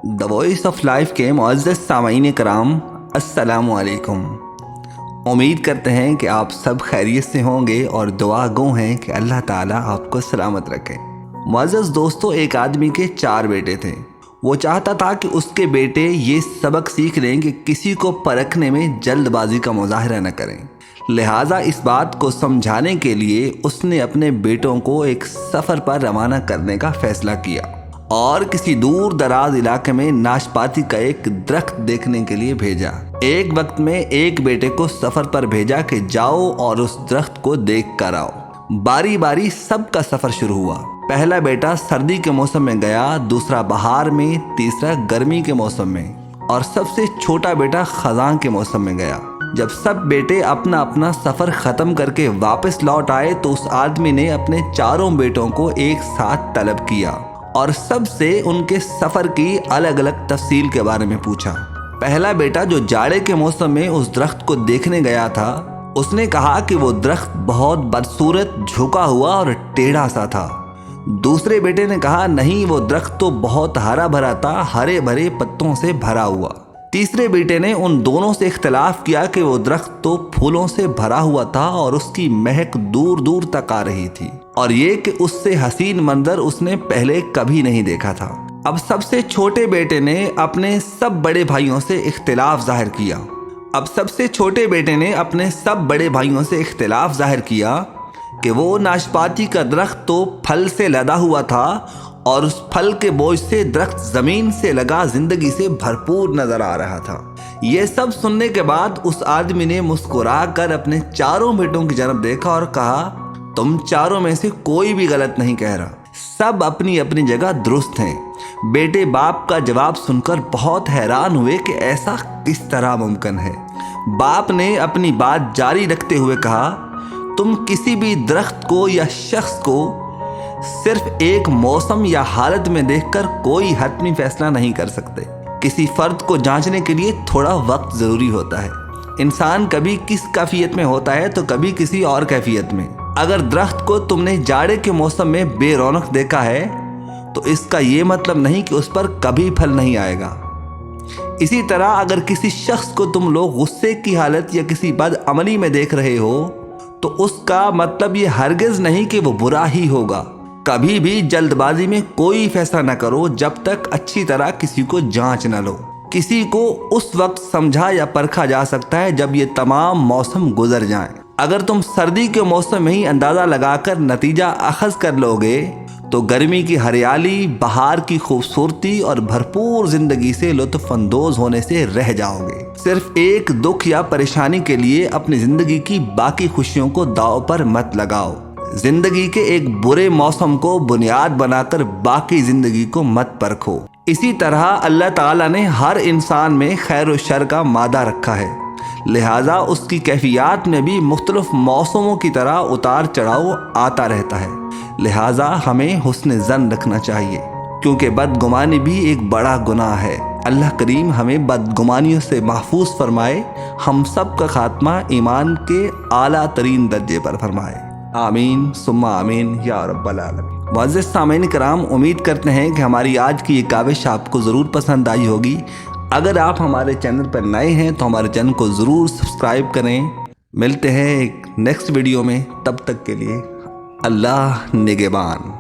The voice of life के मुअज़्ज़ज़ सामईन कराम, अस्सलामु अलैकुम। उम्मीद करते हैं कि आप सब खैरियत से होंगे और दुआ गो हैं कि अल्लाह ताला आपको सलामत रखे। मुअज़्ज़ज़ दोस्तों, एक आदमी के 4 बेटे थे। वो चाहता था कि उसके बेटे ये सबक सीख लें कि किसी को परखने में जल्दबाजी का मुजाहरा न करें। लिहाजा इस बात को समझाने के लिए उसने अपने बेटों को एक सफ़र पर रवाना करने का फ़ैसला किया और किसी दूर दराज इलाके में नाशपाती का एक दरख्त देखने के लिए भेजा। एक वक्त में एक बेटे को सफ़र पर भेजा कि जाओ और उस दरख्त को देख कर आओ। बारी बारी सबका सफ़र शुरू हुआ। पहला बेटा सर्दी के मौसम में गया, दूसरा बहार में, तीसरा गर्मी के मौसम में और सबसे छोटा बेटा खज़ां के मौसम में गया। जब सब बेटे अपना अपना सफ़र ख़त्म करके वापस लौट आए तो उस आदमी ने अपने चारों बेटों को एक साथ तलब किया और सबसे उनके सफ़र की अलग अलग तफसील के बारे में पूछा। पहला बेटा जो जाड़े के मौसम में उस दरख्त को देखने गया था, उसने कहा कि वो दरख्त बहुत बदसूरत, झुका हुआ और टेढ़ा सा था। दूसरे बेटे ने कहा नहीं, वो दरख्त तो बहुत हरा भरा था, हरे भरे पत्तों से भरा हुआ। तीसरे बेटे ने उन दोनों से इख्तलाफ किया कि वो दरख्त तो फूलों से भरा हुआ था और उसकी महक दूर दूर तक आ रही थी और ये कि उससे हसीन मंजर उसने पहले कभी नहीं देखा था। अब सबसे छोटे बेटे ने अपने सब बड़े भाइयों से इख्तलाफ जाहिर किया कि वो नाशपाती का दरख्त तो फल से लदा हुआ था और उस फल के बोझ से दरख्त जमीन से लगा जिंदगी से भरपूर नजर आ रहा था। ये सब सुनने के बाद उस आदमी ने मुस्कुरा कर अपने चारों बेटों की जानब देखा और कहा, तुम चारों में से कोई भी गलत नहीं कह रहा, सब अपनी अपनी जगह दुरुस्त हैं। बेटे बाप का जवाब सुनकर बहुत हैरान हुए कि ऐसा किस तरह मुमकिन है। बाप ने अपनी बात जारी रखते हुए कहा, तुम किसी भी दरख्त को या शख्स को सिर्फ एक मौसम या हालत में देखकर कोई हतमी फैसला नहीं कर सकते। किसी फर्द को जांचने के लिए थोड़ा वक्त ज़रूरी होता है। इंसान कभी किस कैफियत में होता है तो कभी किसी और कैफियत में। अगर दरख्त को तुमने जाड़े के मौसम में बेरौनक देखा है तो इसका ये मतलब नहीं कि उस पर कभी फल नहीं आएगा। इसी तरह अगर किसी शख्स को तुम लोग गुस्से की हालत या किसी बदअमली में देख रहे हो तो उसका मतलब ये हरगिज़ नहीं कि वो बुरा ही होगा। कभी भी जल्दबाजी में कोई फैसला न करो जब तक अच्छी तरह किसी को जांच न लो। किसी को उस वक्त समझा या परखा जा सकता है जब ये तमाम मौसम गुजर जाएं। अगर तुम सर्दी के मौसम में ही अंदाज़ा लगाकर नतीजा अखज़ कर लोगे तो गर्मी की हरियाली, बहार की खूबसूरती और भरपूर ज़िंदगी से लुत्फ़अंदोज़ होने से रह जाओगे। सिर्फ एक दुख या परेशानी के लिए अपनी ज़िंदगी की बाकी खुशियों को दांव पर मत लगाओ। जिंदगी के एक बुरे मौसम को बुनियाद बनाकर बाकी जिंदगी को मत परखो। इसी तरह अल्लाह ताला ने हर इंसान में खैर व शर का मादा रखा है, लिहाजा उसकी कैफियत में भी मुख्तलिफ मौसमों की तरह उतार चढ़ाव आता रहता है। लिहाजा हमें हुस्न ज़न रखना चाहिए क्योंकि बदगुमानी भी एक बड़ा गुनाह है। अल्लाह करीम हमें बदगुमानियों से महफूज फरमाए, हम सब का खात्मा ईमान के आला तरीन दर्जे पर फरमाए। आमीन सुम्मा आमीन या रब्बल आलमीन। मुअज़्ज़ज़ सामईन कराम, उम्मीद करते हैं कि हमारी आज की ये काविश आपको ज़रूर पसंद आई होगी। अगर आप हमारे चैनल पर नए हैं तो हमारे चैनल को ज़रूर सब्सक्राइब करें। मिलते हैं एक नेक्स्ट वीडियो में, तब तक के लिए अल्लाह निगहबान।